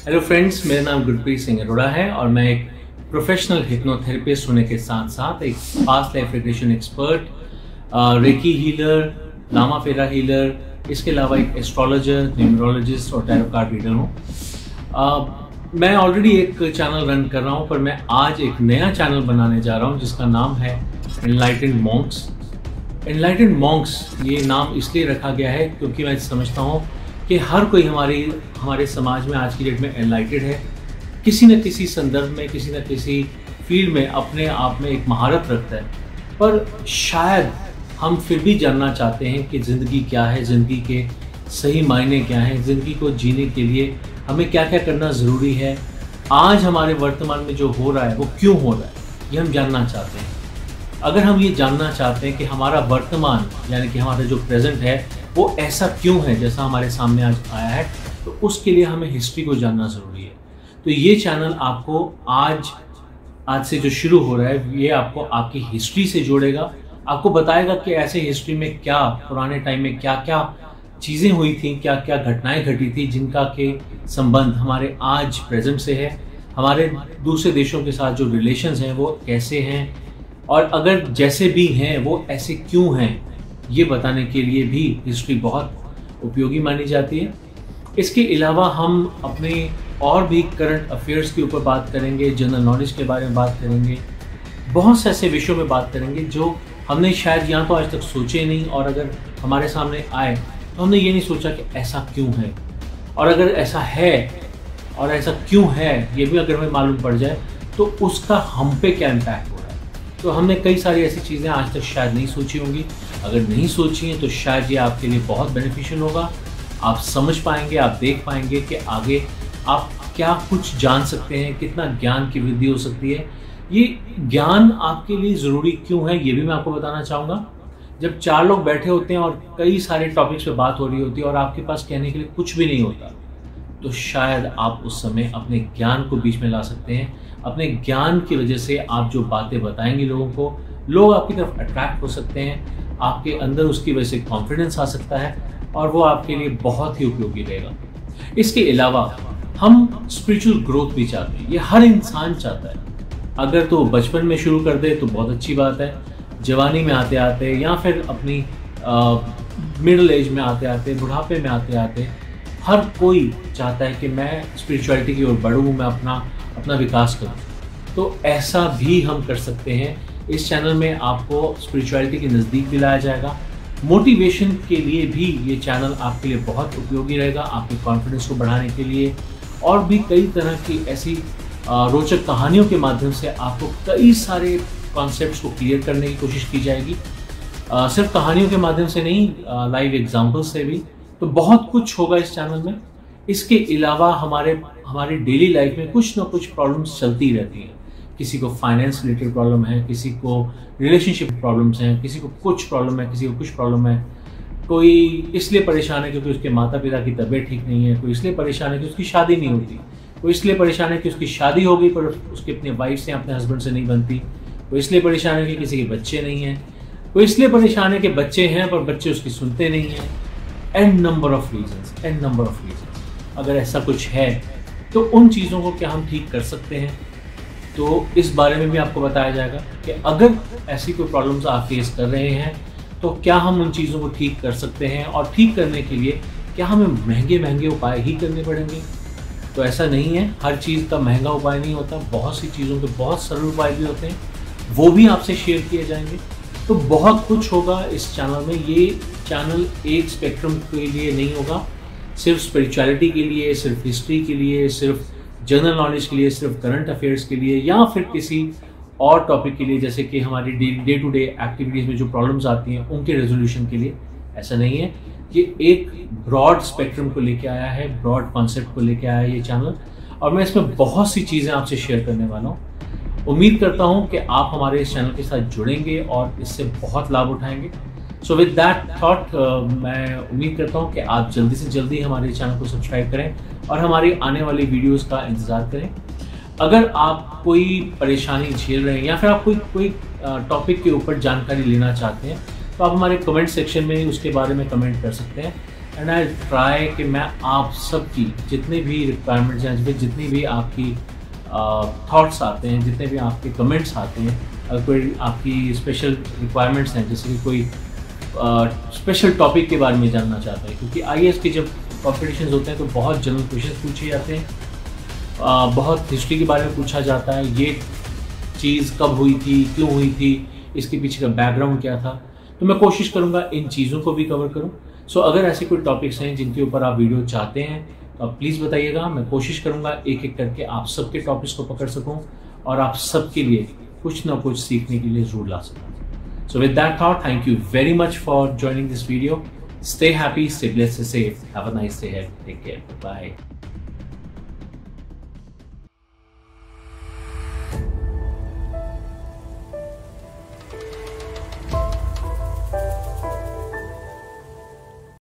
Hello friends, मेरा नाम गुरप्रीत सिंह अरोड़ा है और मैं एक प्रोफेशनल हिप्नोथेरेपिस्ट होने के साथ साथ एक past life regression expert, reiki healer, लामा फेरा हीलर, इसके अलावा एक एस्ट्रोलॉजर, न्यूमरोलॉजिस्ट और टैरो कार्ड रीडर हूँ। मैं ऑलरेडी एक चैनल रन कर रहा हूँ, पर मैं आज एक नया चैनल बनाने जा रहा हूँ जिसका नाम है एनलाइटेंड मॉन्क्स। एनलाइटेंड मॉन्क्स ये नाम इसलिए रखा गया है क्योंकि मैं समझता हूँ कि हर कोई हमारे समाज में आज की डेट में एनलाइटेड है, किसी न किसी संदर्भ में, किसी न किसी फील्ड में अपने आप में एक महारत रखता है। पर शायद हम फिर भी जानना चाहते हैं कि ज़िंदगी क्या है, ज़िंदगी के सही मायने क्या हैं, ज़िंदगी को जीने के लिए हमें क्या क्या करना ज़रूरी है, आज हमारे वर्तमान में जो हो रहा है वो क्यों हो रहा है, ये हम जानना चाहते हैं। अगर हम ये जानना चाहते हैं कि हमारा वर्तमान यानी कि हमारा जो प्रेजेंट है वो ऐसा क्यों है जैसा हमारे सामने आज आया है, तो उसके लिए हमें हिस्ट्री को जानना ज़रूरी है। तो ये चैनल आपको आज से जो शुरू हो रहा है ये आपको आपकी हिस्ट्री से जोड़ेगा, आपको बताएगा कि ऐसे हिस्ट्री में क्या, पुराने टाइम में क्या क्या चीज़ें हुई थी, क्या क्या घटनाएं घटी थी जिनका के संबंध हमारे आज प्रेजेंट से है, हमारे दूसरे देशों के साथ जो रिलेशंस हैं वो कैसे हैं, और अगर जैसे भी हैं वो ऐसे क्यों हैं, ये बताने के लिए भी हिस्ट्री बहुत उपयोगी मानी जाती है। इसके अलावा हम अपने और भी करंट अफेयर्स के ऊपर बात करेंगे, जनरल नॉलेज के बारे में बात करेंगे, बहुत से ऐसे विषयों में बात करेंगे जो हमने शायद यहाँ तो आज तक सोचे नहीं, और अगर हमारे सामने आए तो हमने ये नहीं सोचा कि ऐसा क्यों है, और अगर ऐसा है और ऐसा क्यों है ये भी अगर हमें मालूम पड़ जाए तो उसका हम पे क्या इम्पैक्ट हो रहा है। तो हमने कई सारी ऐसी चीज़ें आज तक शायद नहीं सोची होंगी, अगर नहीं सोची हैं तो शायद ये आपके लिए बहुत बेनिफिशियल होगा। आप समझ पाएंगे, आप देख पाएंगे कि आगे आप क्या कुछ जान सकते हैं, कितना ज्ञान की वृद्धि हो सकती है, ये ज्ञान आपके लिए ज़रूरी क्यों है ये भी मैं आपको बताना चाहूँगा। जब चार लोग बैठे होते हैं और कई सारे टॉपिक्स पे बात हो रही होती है और आपके पास कहने के लिए कुछ भी नहीं होता, तो शायद आप उस समय अपने ज्ञान को बीच में ला सकते हैं। अपने ज्ञान की वजह से आप जो बातें बताएंगे लोगों को, लोग आपकी तरफ अट्रैक्ट हो सकते हैं, आपके अंदर उसकी वजह से कॉन्फिडेंस आ सकता है और वो आपके लिए बहुत ही उपयोगी रहेगा। इसके अलावा हम स्पिरिचुअल ग्रोथ भी चाहते हैं, ये हर इंसान चाहता है। अगर तो बचपन में शुरू कर दे तो बहुत अच्छी बात है, जवानी में आते आते या फिर अपनी मिडिल एज में आते आते, बुढ़ापे में आते आते हर कोई चाहता है कि मैं स्पिरिचुअलिटी की ओर बढ़ूँ, मैं अपना विकास करूँ। तो ऐसा भी हम कर सकते हैं। इस चैनल में आपको स्पिरिचुअलिटी के नज़दीक भी लाया जाएगा। मोटिवेशन के लिए भी ये चैनल आपके लिए बहुत उपयोगी रहेगा, आपके कॉन्फिडेंस को बढ़ाने के लिए, और भी कई तरह की ऐसी रोचक कहानियों के माध्यम से आपको कई सारे कॉन्सेप्ट्स को क्लियर करने की कोशिश की जाएगी। सिर्फ कहानियों के माध्यम से नहीं, लाइव एग्जाम्पल्स से भी। तो बहुत कुछ होगा इस चैनल में। इसके अलावा हमारे डेली लाइफ में कुछ ना कुछ प्रॉब्लम्स चलती रहती हैं। किसी को फाइनेंस रिलेटेड प्रॉब्लम है, किसी को रिलेशनशिप प्रॉब्लम्स हैं, किसी को कुछ प्रॉब्लम है, किसी को कुछ प्रॉब्लम है। कोई इसलिए परेशान है क्योंकि उसके माता पिता की तबीयत ठीक नहीं है, कोई इसलिए परेशान है कि उसकी शादी नहीं होती, कोई इसलिए परेशान है कि उसकी शादी हो गई पर उसके अपने वाइफ से, अपने हस्बैंड से नहीं बनती, कोई इसलिए परेशान है कि किसी के बच्चे नहीं हैं, कोई इसलिए परेशान है कि बच्चे हैं पर बच्चे उसकी सुनते नहीं हैं। N number of reasons. अगर ऐसा कुछ है तो उन चीज़ों को क्या हम ठीक कर सकते हैं, तो इस बारे में भी आपको बताया जाएगा कि अगर ऐसी कोई प्रॉब्लम्स आप फेस कर रहे हैं तो क्या हम उन चीज़ों को ठीक कर सकते हैं, और ठीक करने के लिए क्या हमें महंगे उपाय ही करने पड़ेंगे। तो ऐसा नहीं है, हर चीज़ का महंगा उपाय नहीं होता, बहुत सी चीज़ों के बहुत सरल उपाय भी होते हैं, वो भी आपसे शेयर किए जाएंगे। तो बहुत कुछ होगा इस चैनल में। ये चैनल एक स्पेक्ट्रम के लिए नहीं होगा, सिर्फ स्पिरिचुअलिटी के लिए, सिर्फ हिस्ट्री के लिए, सिर्फ जनरल नॉलेज के लिए, सिर्फ करंट अफेयर्स के लिए, या फिर किसी और टॉपिक के लिए, जैसे कि हमारी डे टू डे एक्टिविटीज़ में जो प्रॉब्लम्स आती हैं उनके रेजोल्यूशन के लिए। ऐसा नहीं है, ये एक ब्रॉड स्पेक्ट्रम को लेके आया है, ब्रॉड कॉन्सेप्ट को लेके आया है ये चैनल, और मैं इसमें बहुत सी चीज़ें आपसे शेयर करने वाला हूँ। उम्मीद करता हूँ कि आप हमारे इस चैनल के साथ जुड़ेंगे और इससे बहुत लाभ उठाएंगे। सो विद दैट थॉट मैं उम्मीद करता हूँ कि आप जल्दी से जल्दी हमारे चैनल को सब्सक्राइब करें और हमारी आने वाली वीडियोस का इंतज़ार करें। अगर आप कोई परेशानी झेल रहे हैं या फिर आप कोई टॉपिक के ऊपर जानकारी लेना चाहते हैं तो आप हमारे कमेंट सेक्शन में उसके बारे में कमेंट कर सकते हैं। एंड आई ट्राई कि मैं आप सबकी जितने भी रिक्वायरमेंट्स हैं, जितनी भी आपकी थॉट्स आते हैं, जितने भी आपके कमेंट्स आते हैं, अगर कोई आपकी स्पेशल रिक्वायरमेंट्स हैं, जैसे कि कोई स्पेशल टॉपिक के बारे में जानना चाहता है, क्योंकि आईएएस के जब कॉम्पिटिशन्स होते हैं तो बहुत जनरल क्वेश्चन पूछे जाते हैं, बहुत हिस्ट्री के बारे में पूछा जाता है, ये चीज़ कब हुई थी, क्यों हुई थी, इसके पीछे का बैकग्राउंड क्या था। तो मैं कोशिश करूँगा इन चीज़ों को भी कवर करूँ। सो अगर ऐसे कोई टॉपिक्स हैं जिनके ऊपर आप वीडियो चाहते हैं तो आप प्लीज़ बताइएगा। मैं कोशिश करूँगा एक एक करके आप सबके टॉपिक्स को पकड़ सकूँ और आप सबके लिए कुछ ना कुछ सीखने के लिए जरूर ला सकूँ। So with that thought, thank you very much for joining this video. Stay happy, stay blessed, stay safe. Have a nice day ahead. Take care. Bye.